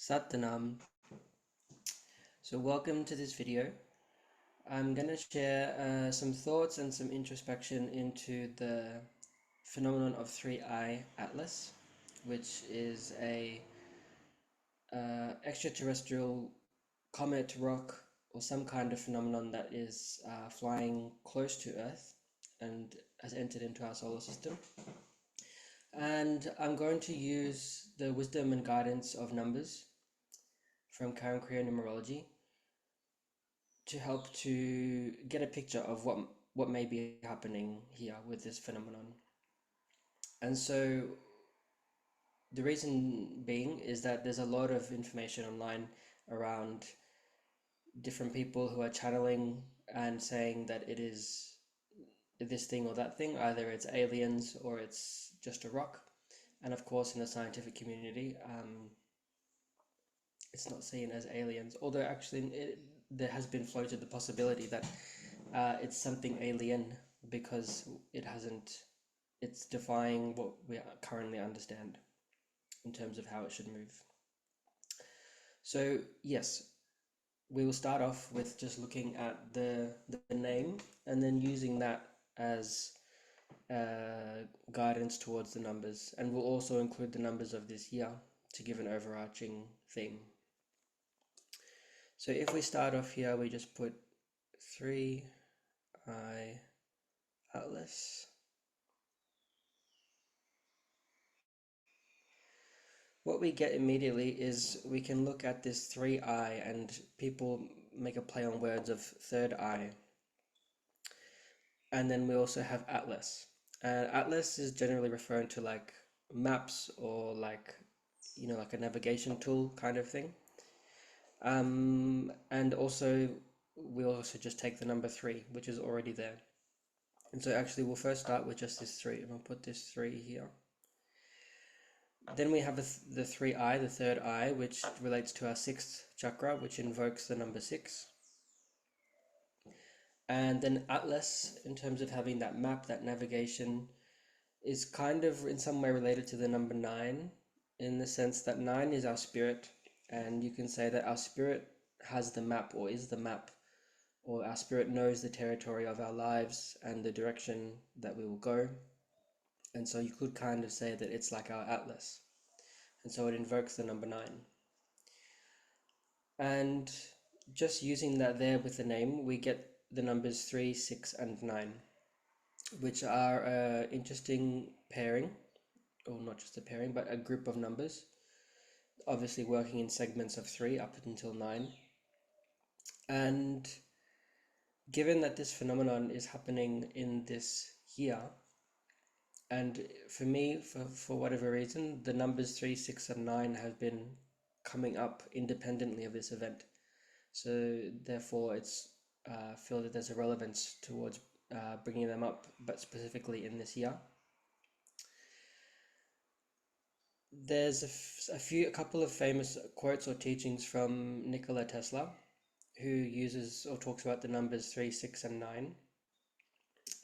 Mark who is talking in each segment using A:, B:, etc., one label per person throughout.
A: Satnam. So welcome to this video. I'm going to share some thoughts and some introspection into the phenomenon of 3i Atlas, which is a extraterrestrial comet, rock, or some kind of phenomenon that is flying close to Earth and has entered into our solar system. And I'm going to use the wisdom and guidance of numbers from Karen Kriya Numerology to help to get a picture of what may be happening here with this phenomenon. And so the reason being is that there's a lot of information online around different people who are channeling and saying that it is this thing or that thing, either it's aliens or it's just a rock. And of course, in the scientific community, it's not seen as aliens, although actually there has been floated the possibility that it's something alien because it's defying what we currently understand in terms of how it should move. So yes, we will start off with just looking at the name and then using that as guidance towards the numbers, and we'll also include the numbers of this year to give an overarching theme. So if we start off here, we just put 3i Atlas. What we get immediately is we can look at this 3i, and people make a play on words of third eye. And then we also have Atlas. And Atlas is generally referring to like maps or like, like a navigation tool kind of thing. And also we also just take the number 3, which is already there. And so actually we'll first start with just this 3, and I'll put this 3 here. Then we have the 3i, the third eye, which relates to our 6th chakra, which invokes the number 6. And then Atlas, in terms of having that map, that navigation, is kind of in some way related to the number 9, in the sense that 9 is our spirit, and you can say that our spirit has the map, or is the map, or our spirit knows the territory of our lives and the direction that we will go. And so you could kind of say that it's like our Atlas. And so it invokes the number 9. And just using that there with the name, we get the numbers 3, 6, and 9, which are an interesting pairing, or not just a pairing, but a group of numbers, obviously working in segments of 3 up until 9. And given that this phenomenon is happening in this year, and for me, for whatever reason, the numbers 3, 6, and 9 have been coming up independently of this event. So therefore, it's feel that there's a relevance towards bringing them up, but specifically in this year. There's a couple of famous quotes or teachings from Nikola Tesla, who uses or talks about the numbers 3, 6, and 9,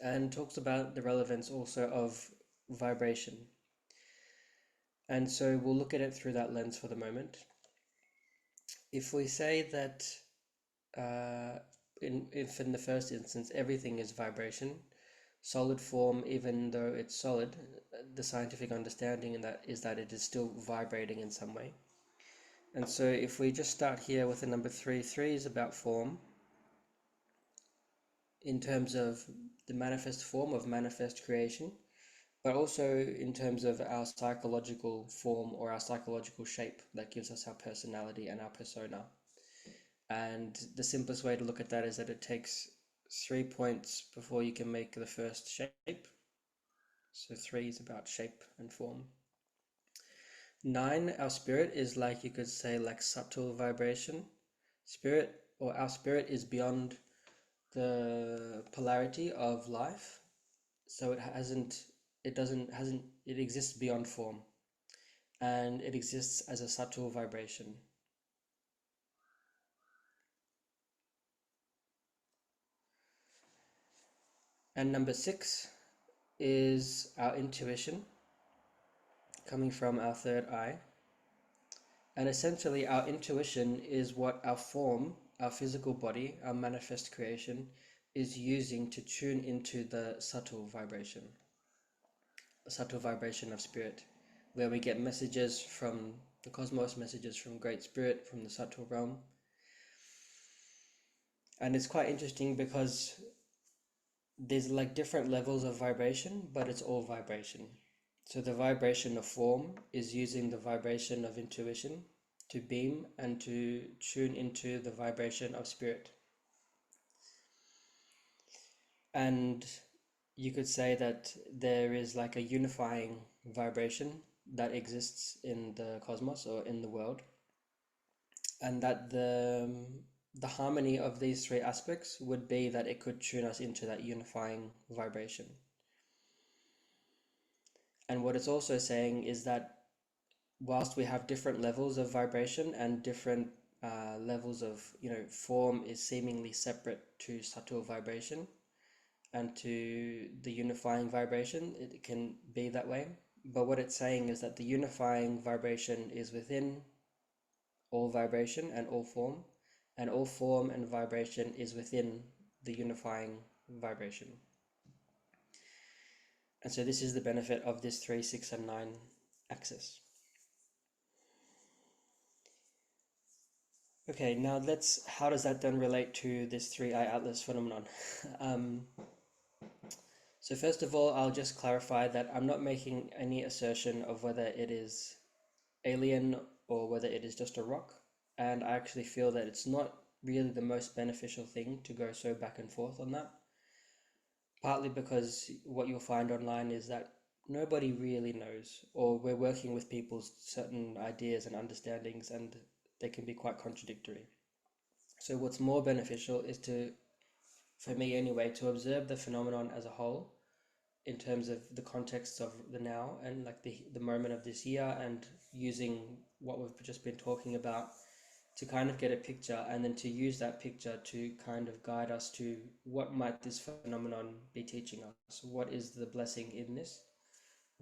A: and talks about the relevance also of vibration. And so we'll look at it through that lens for the moment. If we say that if in the first instance everything is vibration, solid form, even though it's solid, the scientific understanding in that is that it is still vibrating in some way. And so if we just start here with the number 3, 3 is about form in terms of the manifest form of manifest creation, but also in terms of our psychological form or our psychological shape that gives us our personality and our persona. And the simplest way to look at that is that it takes 3 points before you can make the first shape. So 3 is about shape and form. 9, our spirit, is like, you could say, like subtle vibration. Spirit, or our spirit, is beyond the polarity of life. So it exists beyond form, and it exists as a subtle vibration. And number 6 is our intuition, coming from our third eye. And essentially, our intuition is what our form, our physical body, our manifest creation, is using to tune into the subtle vibration of spirit, where we get messages from the cosmos, messages from Great Spirit, from the subtle realm. And it's quite interesting because there's like different levels of vibration, but it's all vibration. So the vibration of form is using the vibration of intuition to beam and to tune into the vibration of spirit. And you could say that there is like a unifying vibration that exists in the cosmos or in the world, and that the harmony of these three aspects would be that it could tune us into that unifying vibration. And what it's also saying is that whilst we have different levels of vibration and different levels of, form is seemingly separate to subtle vibration and to the unifying vibration, it can be that way. But what it's saying is that the unifying vibration is within all vibration and all form and vibration is within the unifying vibration. And so this is the benefit of this 3, 6, and 9 axis. Okay, now how does that then relate to this 3-eye atlas phenomenon? um, so first of all, I'll just clarify that I'm not making any assertion of whether it is alien or whether it is just a rock. And I actually feel that it's not really the most beneficial thing to go so back and forth on that. Partly because what you'll find online is that nobody really knows, or we're working with people's certain ideas and understandings, and they can be quite contradictory. So what's more beneficial is for me anyway, to observe the phenomenon as a whole in terms of the context of the now and like the moment of this year, and using what we've just been talking about to kind of get a picture, and then to use that picture to kind of guide us to what might this phenomenon be teaching us, what is the blessing in this,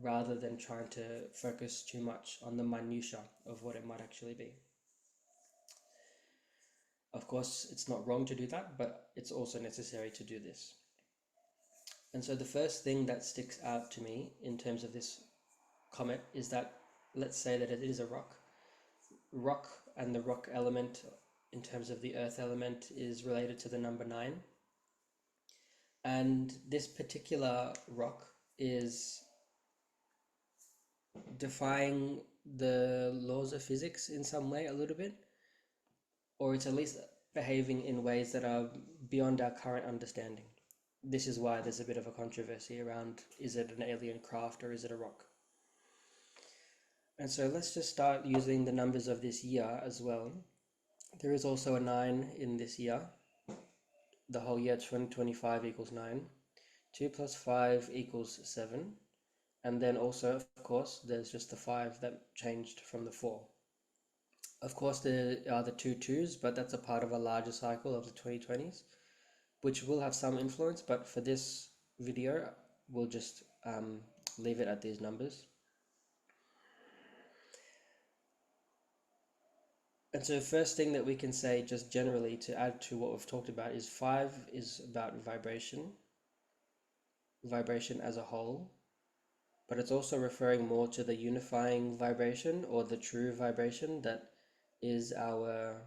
A: rather than trying to focus too much on the minutia of what it might actually be. Of course, it's not wrong to do that, but it's also necessary to do this. And so the first thing that sticks out to me in terms of this comet is that, let's say that it is a rock, and the rock element in terms of the earth element is related to the number 9. And this particular rock is defying the laws of physics in some way a little bit, or it's at least behaving in ways that are beyond our current understanding. This is why there's a bit of a controversy around, is it an alien craft or is it a rock? And so let's just start using the numbers of this year as well. There is also a 9 in this year. The whole year 2025 equals 9. 2 plus 5 equals 7. And then also, of course, there's just the 5 that changed from the 4. Of course, there are the 2 2s, but that's a part of a larger cycle of the 2020s, which will have some influence, but for this video, we'll just leave it at these numbers. And so first thing that we can say just generally to add to what we've talked about is 5 is about vibration as a whole, but it's also referring more to the unifying vibration or the true vibration that is our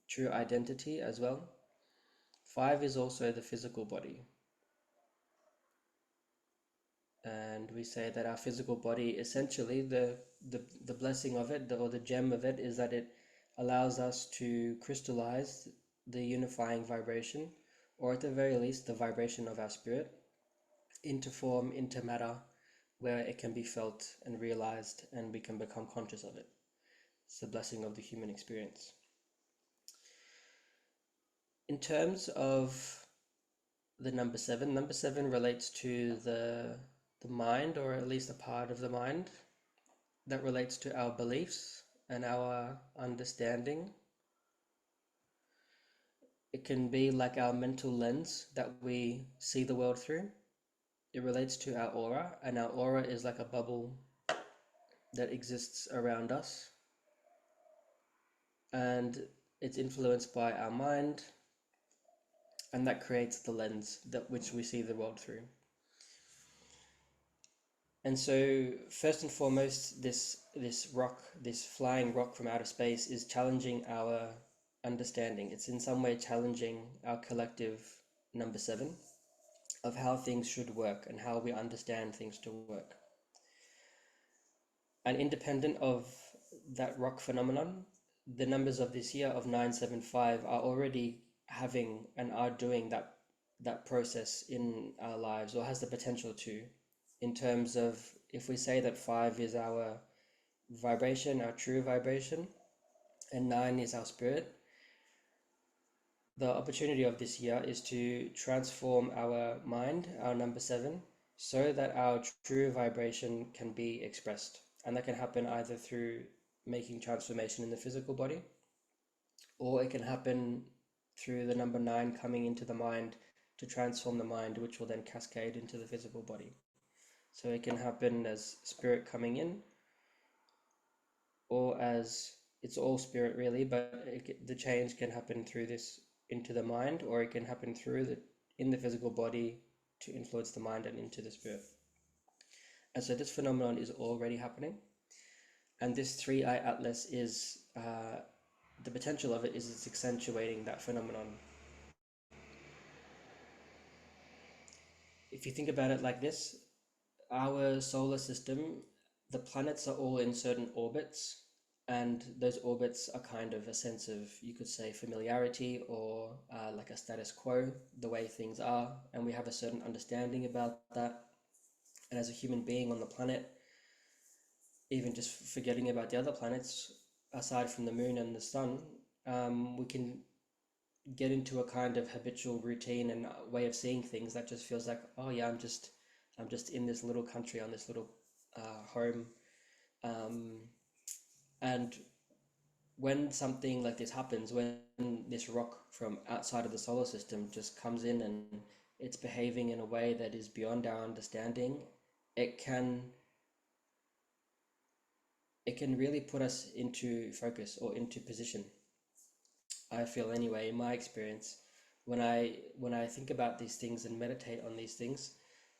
A: true identity as well. 5 is also the physical body. And we say that our physical body, essentially the blessing of it, or the gem of it, is that it allows us to crystallize the unifying vibration, or at the very least the vibration of our spirit, into form, into matter, where it can be felt and realized and we can become conscious of it. It's the blessing of the human experience. In terms of the number 7 relates to the mind, or at least a part of the mind that relates to our beliefs and our understanding. It can be like our mental lens that we see the world through. It relates to our aura, and our aura is like a bubble that exists around us. and it's influenced by our mind, and that creates the lens that which we see the world through. And so, first and foremost, this flying rock from outer space, is challenging our understanding. It's in some way challenging our collective number seven of how things should work and how we understand things to work. And independent of that rock phenomenon, the numbers of this year of 975 are already having and are doing that process in our lives, or has the potential to, in terms of, if we say that 5 is our vibration, our true vibration, and 9 is our spirit, the opportunity of this year is to transform our mind, our number 7, so that our true vibration can be expressed. And that can happen either through making transformation in the physical body, or it can happen through the number 9 coming into the mind to transform the mind, which will then cascade into the physical body. So it can happen as spirit coming in, or as, it's all spirit really, but the change can happen through this into the mind, or it can happen through in the physical body to influence the mind and into the spirit. And so this phenomenon is already happening, and this three-eye atlas is the potential of it is it's accentuating that phenomenon. If you think about it like this, our solar system, the planets are all in certain orbits, and those orbits are kind of a sense of, you could say, familiarity, or like a status quo, the way things are, and we have a certain understanding about that. And as a human being on the planet, even just forgetting about the other planets, aside from the moon and the sun, we can get into a kind of habitual routine and way of seeing things that just feels like, oh yeah, I'm just in this little country on this little home. Um, and when something like this happens, when this rock from outside of the solar system just comes in and it's behaving in a way that is beyond our understanding, it can it can really put us into focus or into position. I feel anyway, in my experience, when I think about these things and meditate on these things,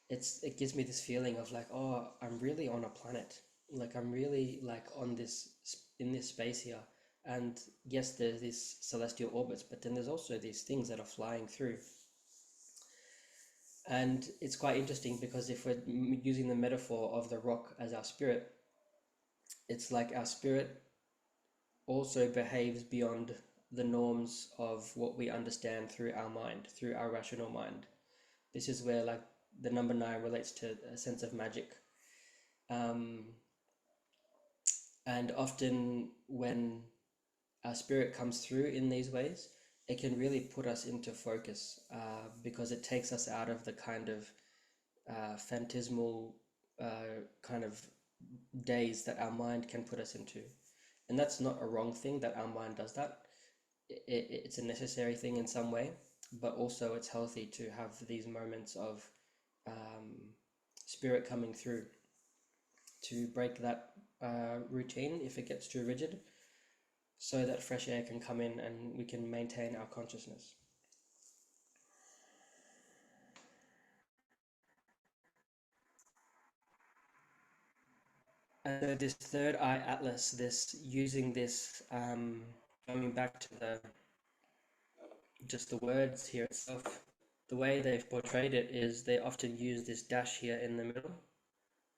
A: it gives me this feeling of like, oh, I'm really on a planet. Like I'm really like on this in this space here. And yes, there's these celestial orbits, but then there's also these things that are flying through. And it's quite interesting because if we're using the metaphor of the rock as our spirit, it's like our spirit also behaves beyond the norms of what we understand through our mind, through our rational mind. This is where like the number 9 relates to a sense of magic. Um, and often when our spirit comes through in these ways, it can really put us into focus because it takes us out of the kind of phantasmal kind of days that our mind can put us into. And that's not a wrong thing that our mind does that. It's a necessary thing in some way, but also it's healthy to have these moments of um, spirit coming through to break that routine if it gets too rigid, so that fresh air can come in and we can maintain our consciousness. And so this third eye atlas, this using this, coming back to the just the words here itself, the way they've portrayed it is they often use this dash here in the middle.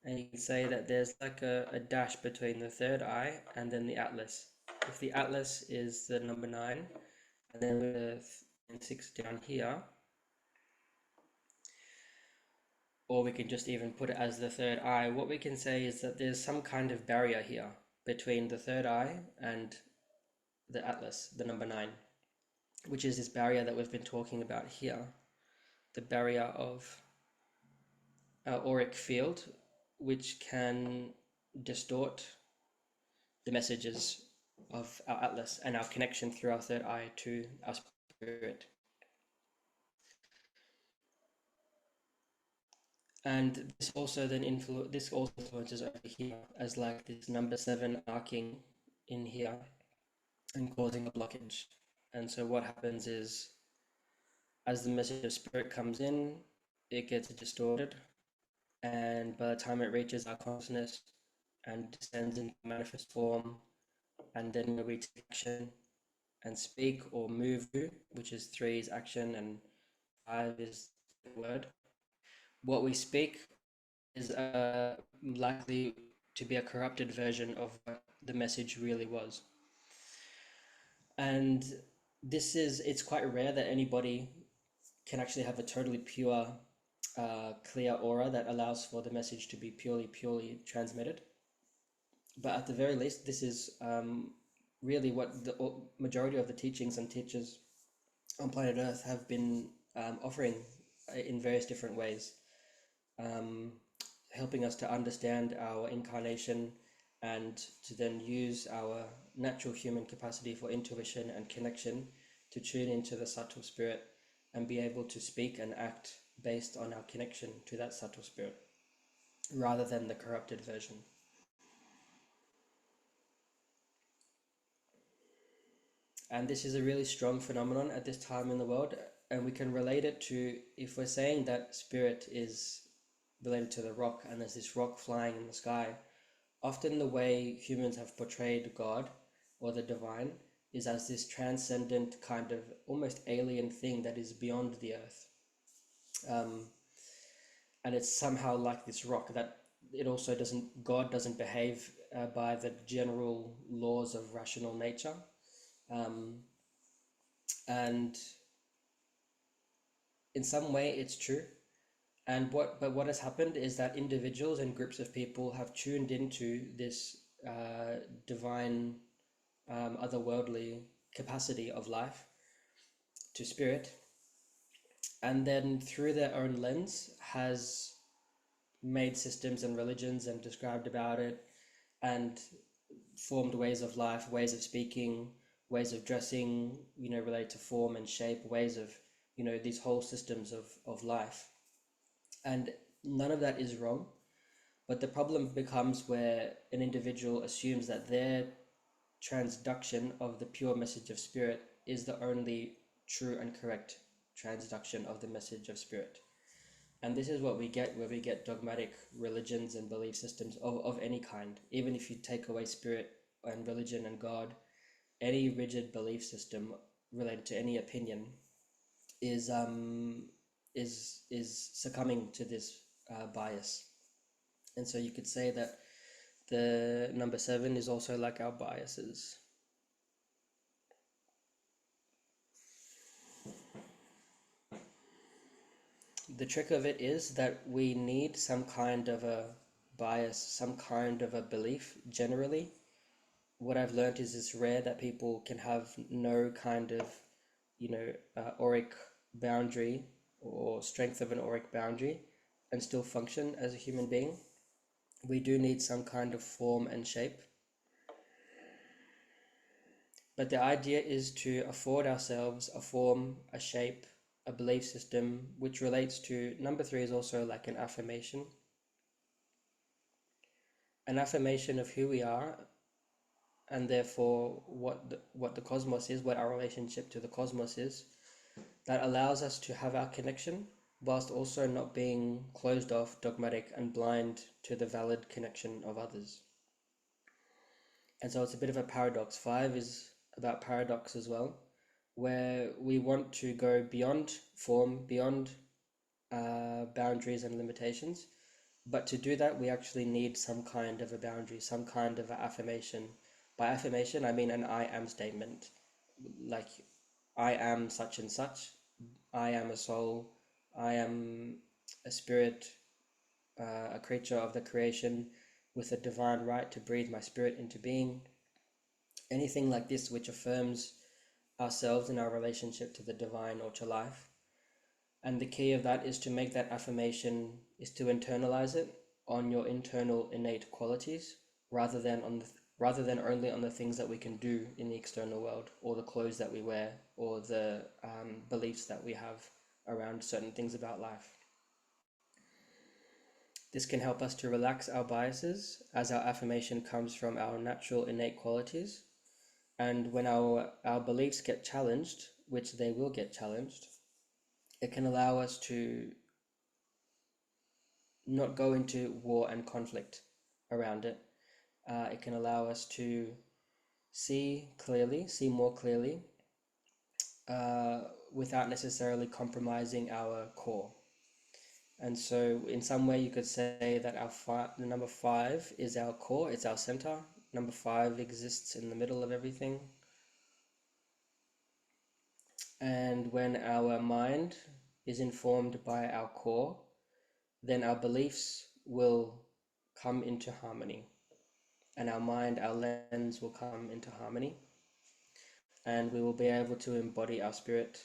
A: And you can say that there's like a dash between the third eye and then the atlas. If the atlas is the number 9, and then the 6 down here, or we can just even put it as the third eye, what we can say is that there's some kind of barrier here between the third eye and the atlas, the number 9, which is this barrier that we've been talking about here, the barrier of our auric field, which can distort the messages of our atlas and our connection through our third eye to our spirit. And this also influences over here as like this number 7 arcing in here, and causing a blockage. And so what happens is, as the message of spirit comes in, it gets distorted, and by the time it reaches our consciousness and descends into manifest form, and then we take action and speak or move, which is three is action and five is word. What we speak is likely to be a corrupted version of what the message really was. And it's quite rare that anybody can actually have a totally pure, clear aura that allows for the message to be purely transmitted. But at the very least, this is really what the majority of the teachings and teachers on planet Earth have been offering in various different ways, um, helping us to understand our incarnation and to then use our natural human capacity for intuition and connection to tune into the subtle spirit and be able to speak and act based on our connection to that subtle spirit rather than the corrupted version. And this is a really strong phenomenon at this time in the world, and we can relate it to, if we're saying that spirit is related to the rock and there's this rock flying in the sky, often the way humans have portrayed God or the divine is as this transcendent kind of almost alien thing that is beyond the earth. Um, and it's somehow like this rock that it also doesn't, God doesn't behave by the general laws of rational nature. Um, and in some way it's true. But what has happened is that individuals and groups of people have tuned into this divine, otherworldly capacity of life to spirit, and then through their own lens has made systems and religions and described about it and formed ways of life, ways of speaking, ways of dressing, related to form and shape, ways of, these whole systems of life. And none of that is wrong. But the problem becomes where an individual assumes that their transduction of the pure message of spirit is the only true and correct transduction of the message of spirit. And this is what we get where we get dogmatic religions and belief systems of any kind. Even if you take away spirit and religion and God, any rigid belief system related to any opinion is succumbing to this bias. And so you could say that the number seven is also like our biases. The trick of it is that we need some kind of a bias, some kind of a belief generally. What I've learned is it's rare that people can have no kind of, auric boundary or strength of an auric boundary and still function as a human being. We do need some kind of form and shape. But the idea is to afford ourselves a form, a shape, a belief system, which relates to number three is also like an affirmation of who we are, and therefore what the cosmos is, what our relationship to the cosmos is, that allows us to have our connection, whilst also not being closed off, dogmatic, and blind to the valid connection of others. And so it's a bit of a paradox. Five is about paradox as well, where we want to go beyond form, beyond boundaries and limitations. But to do that, we actually need some kind of a boundary, some kind of affirmation. By affirmation, I mean an I am statement. Like, I am such and such. I am a soul. I am a spirit, a creature of the creation with a divine right to breathe my spirit into being. Anything like this which affirms ourselves in our relationship to the divine or to life. And the key of that is to make that affirmation, is to internalize it on your internal innate qualities rather than rather than only on the things that we can do in the external world, or the clothes that we wear, or the beliefs that we have around certain things about life. This can help us to relax our biases as our affirmation comes from our natural innate qualities, And when our beliefs get challenged, which they will get challenged, it can allow us to not go into war and conflict around it. It can allow us to see clearly, see more clearly, uh, without necessarily compromising our core. And so, in some way, you could say that the number five is our core, it's our center. Number five exists in the middle of everything. And when our mind is informed by our core, then our beliefs will come into harmony, and our mind, our lens will come into harmony, and we will be able to embody our spirit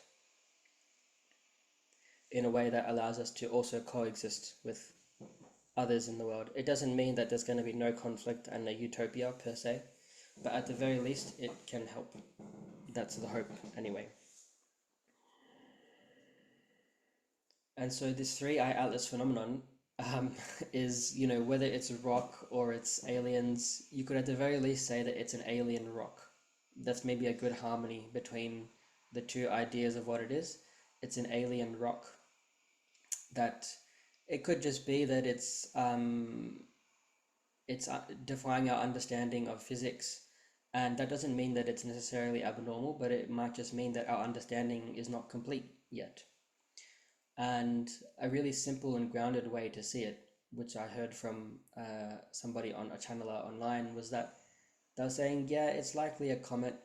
A: in a way that allows us to also coexist with others in the world. It doesn't mean that there's going to be no conflict and a utopia per se, but at the very least, it can help. That's the hope, anyway. And so, this three-eye atlas phenomenon um, is, whether it's a rock or it's aliens, you could at the very least say that it's an alien rock. That's maybe a good harmony between the two ideas of what it is. It's an alien rock that it could just be that it's defying our understanding of physics, and that doesn't mean that it's necessarily abnormal, but it might just mean that our understanding is not complete yet. And a really simple and grounded way to see it, which I heard from somebody on a channeler online, was that they were saying, yeah, it's likely a comet,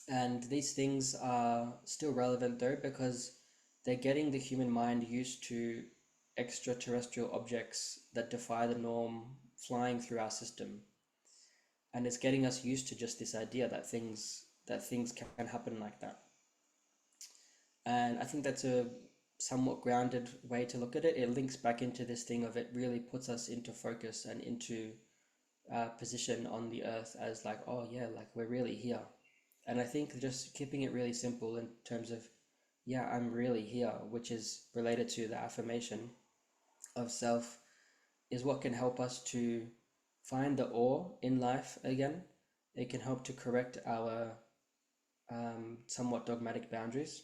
A: and these things are still relevant though because they're getting the human mind used to extraterrestrial objects that defy the norm flying through our system, and it's getting us used to just this idea that things can happen like that. And I think that's a somewhat grounded way to look at it. It links back into this thing of it really puts us into focus and into position on the earth as like, oh yeah, like we're really here. And I think just keeping it really simple in terms of, yeah, I'm really here, which is related to the affirmation of self, is what can help us to find the awe in life again. It can help to correct our somewhat dogmatic boundaries,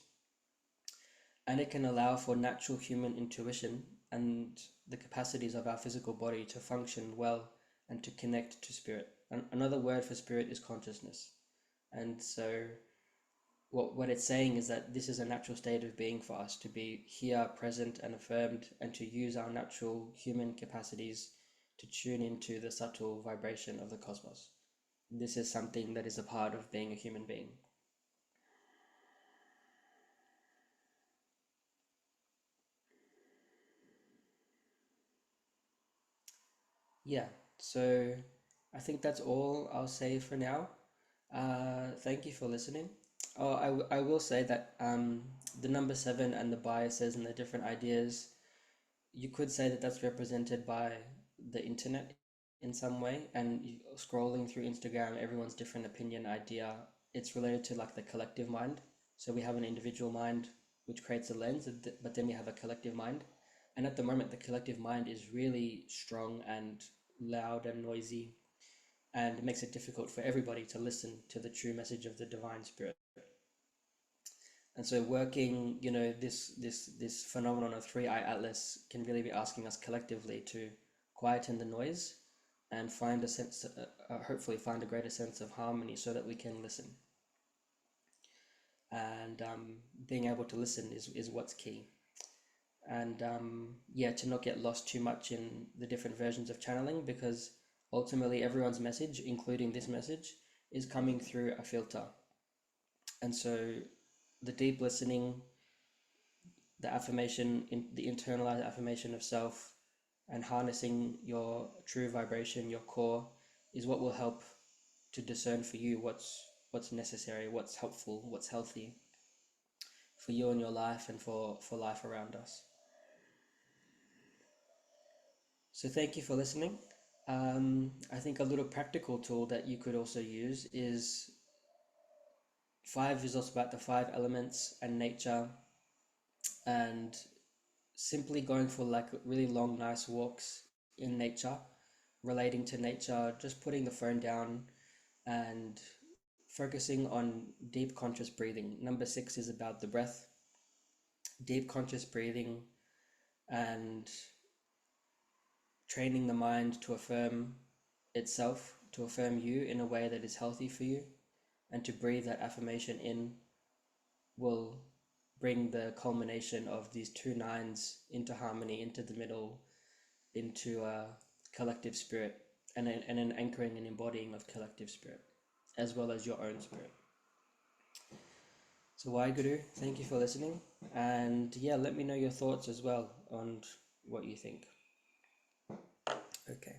A: and it can allow for natural human intuition and the capacities of our physical body to function well and to connect to spirit. Another word for spirit is consciousness. And so what it's saying is that this is a natural state of being for us to be here, present and affirmed, and to use our natural human capacities to tune into the subtle vibration of the cosmos. This is something that is a part of being a human being. Yeah, so I think that's all I'll say for now. Thank you for listening. Oh, I will say that the number seven and the biases and the different ideas, you could say that that's represented by the internet in some way. And scrolling through Instagram, everyone's different opinion, idea, it's related to like the collective mind. So we have an individual mind which creates a lens, but then we have a collective mind. And at the moment, the collective mind is really strong and loud and noisy, and it makes it difficult for everybody to listen to the true message of the divine spirit. And so working, this phenomenon of three-eye atlas can really be asking us collectively to quieten the noise and find a sense, hopefully find a greater sense of harmony so that we can listen. And being able to listen is what's key. And yeah, to not get lost too much in the different versions of channeling, because ultimately everyone's message, including this message, is coming through a filter. And so the deep listening, the affirmation, the internalized affirmation of self, and harnessing your true vibration, your core, is what will help to discern for you what's necessary, what's helpful, what's healthy for you and your life and for life around us. So thank you for listening. I think a little practical tool that you could also use is five is also about the five elements and nature, and simply going for like really long, nice walks in nature, relating to nature, just putting the phone down and focusing on deep conscious breathing. Number 6 is about the breath, deep conscious breathing, and training the mind to affirm itself, to affirm you in a way that is healthy for you, and to breathe that affirmation in will bring the culmination of these two nines into harmony, into the middle, into a collective spirit, and an anchoring and embodying of collective spirit, as well as your own spirit. So Waheguru, thank you for listening, and yeah, let me know your thoughts as well on what you think. Okay.